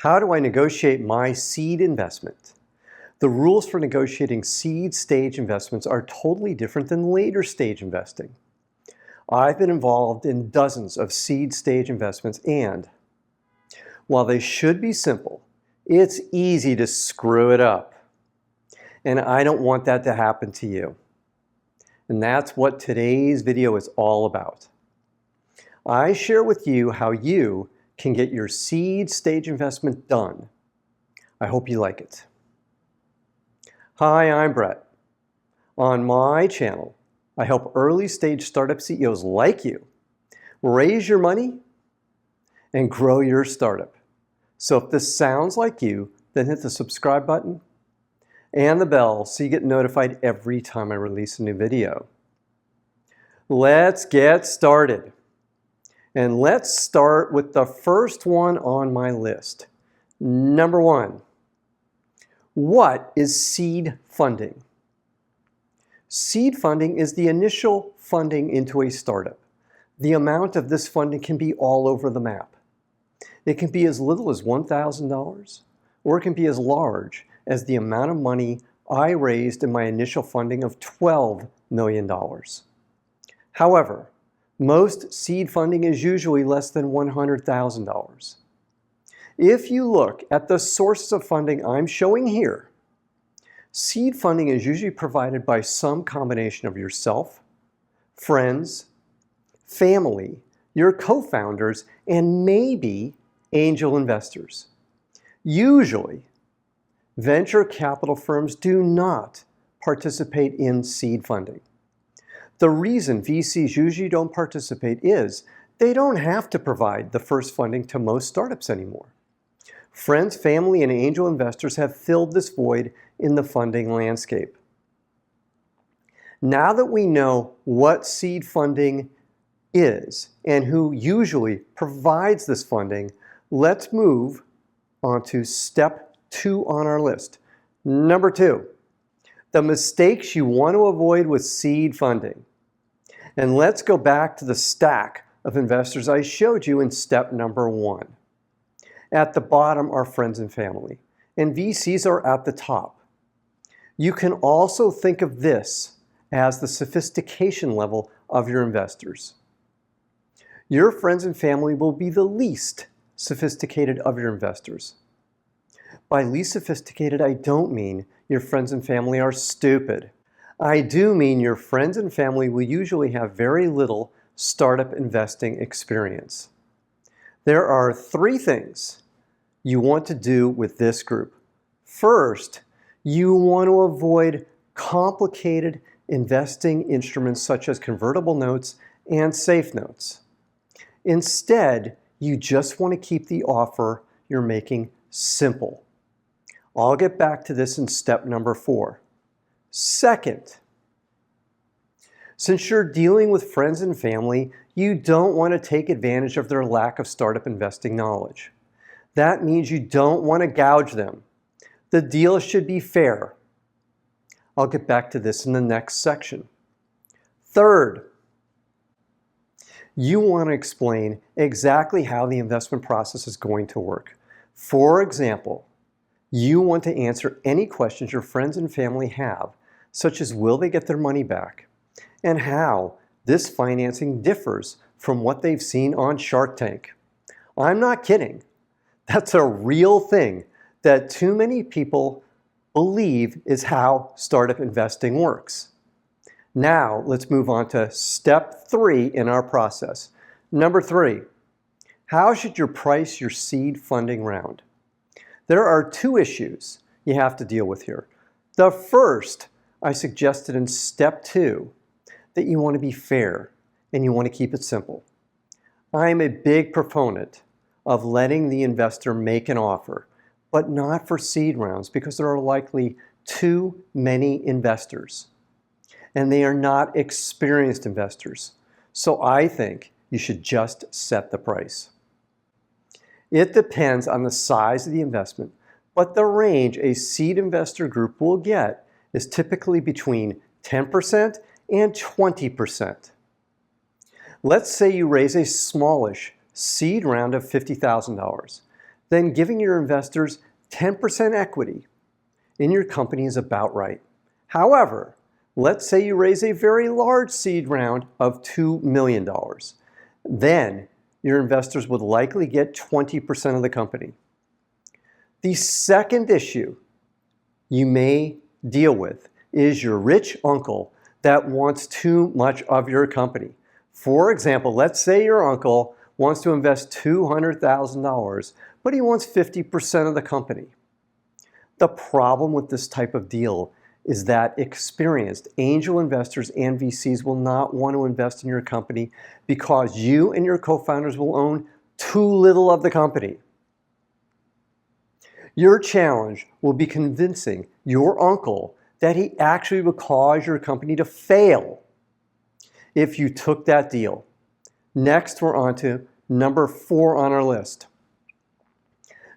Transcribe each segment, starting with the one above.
How do I negotiate my seed investment? The rules for negotiating seed stage investments are totally different than later stage investing. I've been involved in dozens of seed stage investments, and while they should be simple, it's easy to screw it up. And I don't want that to happen to you. And that's what today's video is all about. I share with you how you can get your seed stage investment done. I hope you like it. Hi, I'm Brett. On my channel, I help early stage startup CEOs like you raise your money and grow your startup. So if this sounds like you, then hit the subscribe button and the bell so you get notified every time I release a new video. Let's get started. And let's start with the first one on my list. Number 1, what is seed funding? Seed funding is the initial funding into a startup. The amount of this funding can be all over the map. It can be as little as $1,000, or it can be as large as the amount of money I raised in my initial funding of $12 million. However, most seed funding is usually less than $100,000. If you look at the sources of funding I'm showing here, seed funding is usually provided by some combination of yourself, friends, family, your co-founders, and maybe angel investors. Usually, venture capital firms do not participate in seed funding. The reason VCs usually don't participate is they don't have to provide the first funding to most startups anymore. Friends, family, and angel investors have filled this void in the funding landscape. Now that we know what seed funding is and who usually provides this funding, let's move on to step 2 on our list. Number 2, the mistakes you want to avoid with seed funding. And let's go back to the stack of investors I showed you in step number 1. At the bottom are friends and family, and VCs are at the top. You can also think of this as the sophistication level of your investors. Your friends and family will be the least sophisticated of your investors. By least sophisticated, I don't mean your friends and family are stupid. I do mean your friends and family will usually have very little startup investing experience. There are 3 things you want to do with this group. First, you want to avoid complicated investing instruments such as convertible notes and safe notes. Instead, you just want to keep the offer you're making simple. I'll get back to this in step number 4. Second, since you're dealing with friends and family, you don't want to take advantage of their lack of startup investing knowledge. That means you don't want to gouge them. The deal should be fair. I'll get back to this in the next section. Third, you want to explain exactly how the investment process is going to work. For example, you want to answer any questions your friends and family have, such as will they get their money back, and how this financing differs from what they've seen on Shark Tank. I'm not kidding. That's a real thing that too many people believe is how startup investing works. Now, let's move on to step 3 in our process. Number 3, how should you price your seed funding round? There are 2 issues you have to deal with here. The first, I suggested in step 2, that you want to be fair and you want to keep it simple. I'm a big proponent of letting the investor make an offer, but not for seed rounds because there are likely too many investors and they are not experienced investors. So I think you should just set the price. It depends on the size of the investment, but the range a seed investor group will get is typically between 10% and 20%. Let's say you raise a smallish seed round of $50,000. then giving your investors 10% equity in your company is about right. However, let's say you raise a very large seed round of $2 million. Then your investors would likely get 20% of the company. The second issue you may deal with is your rich uncle that wants too much of your company. For example, let's say your uncle wants to invest $200,000, but he wants 50% of the company. The problem with this type of deal is that experienced angel investors and VCs will not want to invest in your company because you and your co-founders will own too little of the company. Your challenge will be convincing your uncle that he actually would cause your company to fail if you took that deal. Next, we're on to number 4 on our list.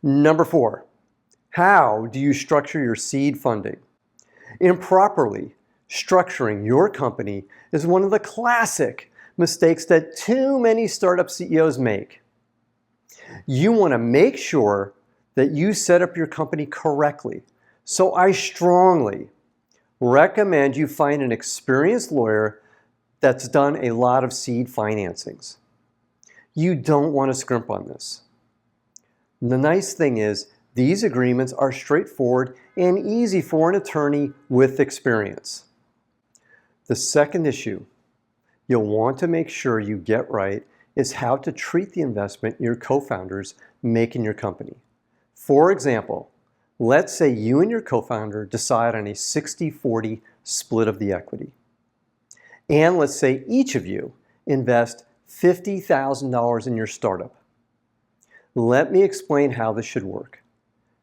Number 4, how do you structure your seed funding? Improperly structuring your company is one of the classic mistakes that too many startup CEOs make. You want to make sure that you set up your company correctly. So I strongly recommend you find an experienced lawyer that's done a lot of seed financings. You don't want to scrimp on this. The nice thing is, these agreements are straightforward and easy for an attorney with experience. The second issue you'll want to make sure you get right is how to treat the investment your co-founders make in your company. For example, let's say you and your co-founder decide on a 60-40 split of the equity. And let's say each of you invest $50,000 in your startup. Let me explain how this should work.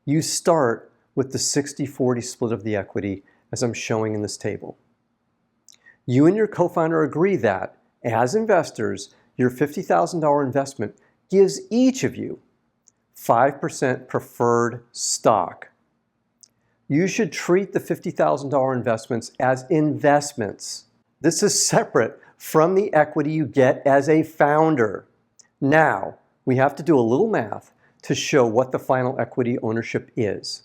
You start with the 60-40 split of the equity as I'm showing in this table. You and your co-founder agree that, as investors, your $50,000 investment gives each of you 5% preferred stock. You should treat the $50,000 investments as investments. This is separate from the equity you get as a founder. Now, we have to do a little math to show what the final equity ownership is.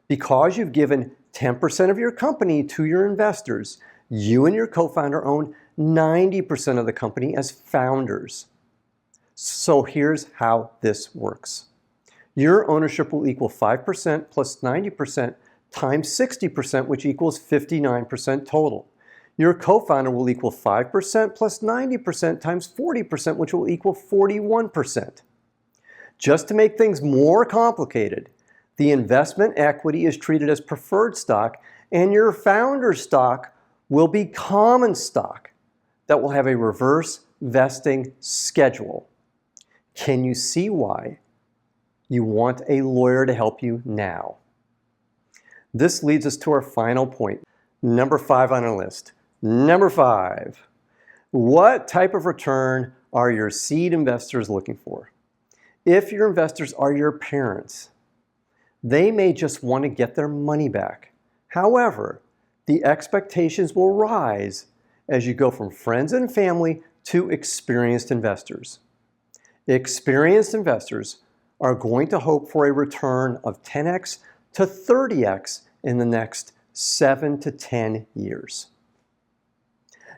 Because you've given 10% of your company to your investors, you and your co-founder own 90% of the company as founders. So here's how this works. Your ownership will equal 5% plus 90% times 60%, which equals 59% total. Your co-founder will equal 5% plus 90% times 40%, which will equal 41%. Just to make things more complicated, the investment equity is treated as preferred stock, and your founder stock will be common stock that will have a reverse vesting schedule. Can you see why you want a lawyer to help you now? This leads us to our final point, number 5 on our list. Number 5, what type of return are your seed investors looking for? If your investors are your parents, they may just want to get their money back. However, the expectations will rise as you go from friends and family to experienced investors. Experienced investors are going to hope for a return of 10x to 30x in the next 7 to 10 years.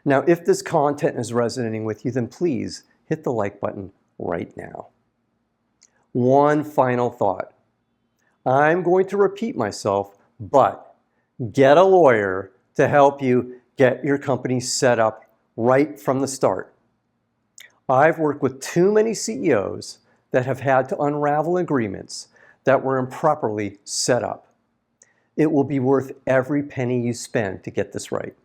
Now, if this content is resonating with you, then please hit the like button right now. One final thought. I'm going to repeat myself, but get a lawyer to help you get your company set up right from the start. I've worked with too many CEOs that have had to unravel agreements that were improperly set up. It will be worth every penny you spend to get this right.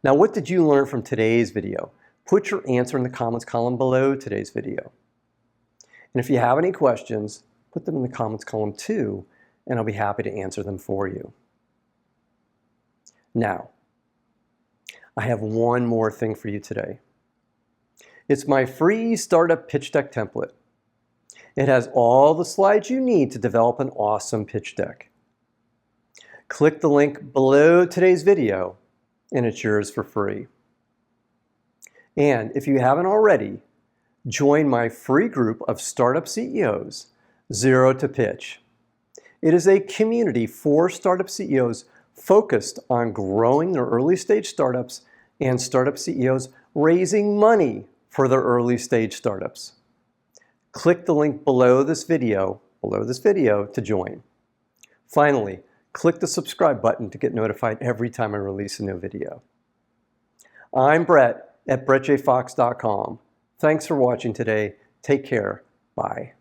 Now, what did you learn from today's video? Put your answer in the comments column below today's video. And if you have any questions, put them in the comments column too, and I'll be happy to answer them for you. Now, I have one more thing for you today. It's my free startup pitch deck template. It has all the slides you need to develop an awesome pitch deck. Click the link below today's video, and it's yours for free. And if you haven't already, join my free group of startup CEOs Zero to Pitch. It is a community for startup CEOs focused on growing their early stage startups and startup CEOs raising money for their early stage startups. Click the link below this video to join. Finally, click the subscribe button to get notified every time I release a new video. I'm Brett at brettjfox.com. Thanks for watching today. Take care. Bye.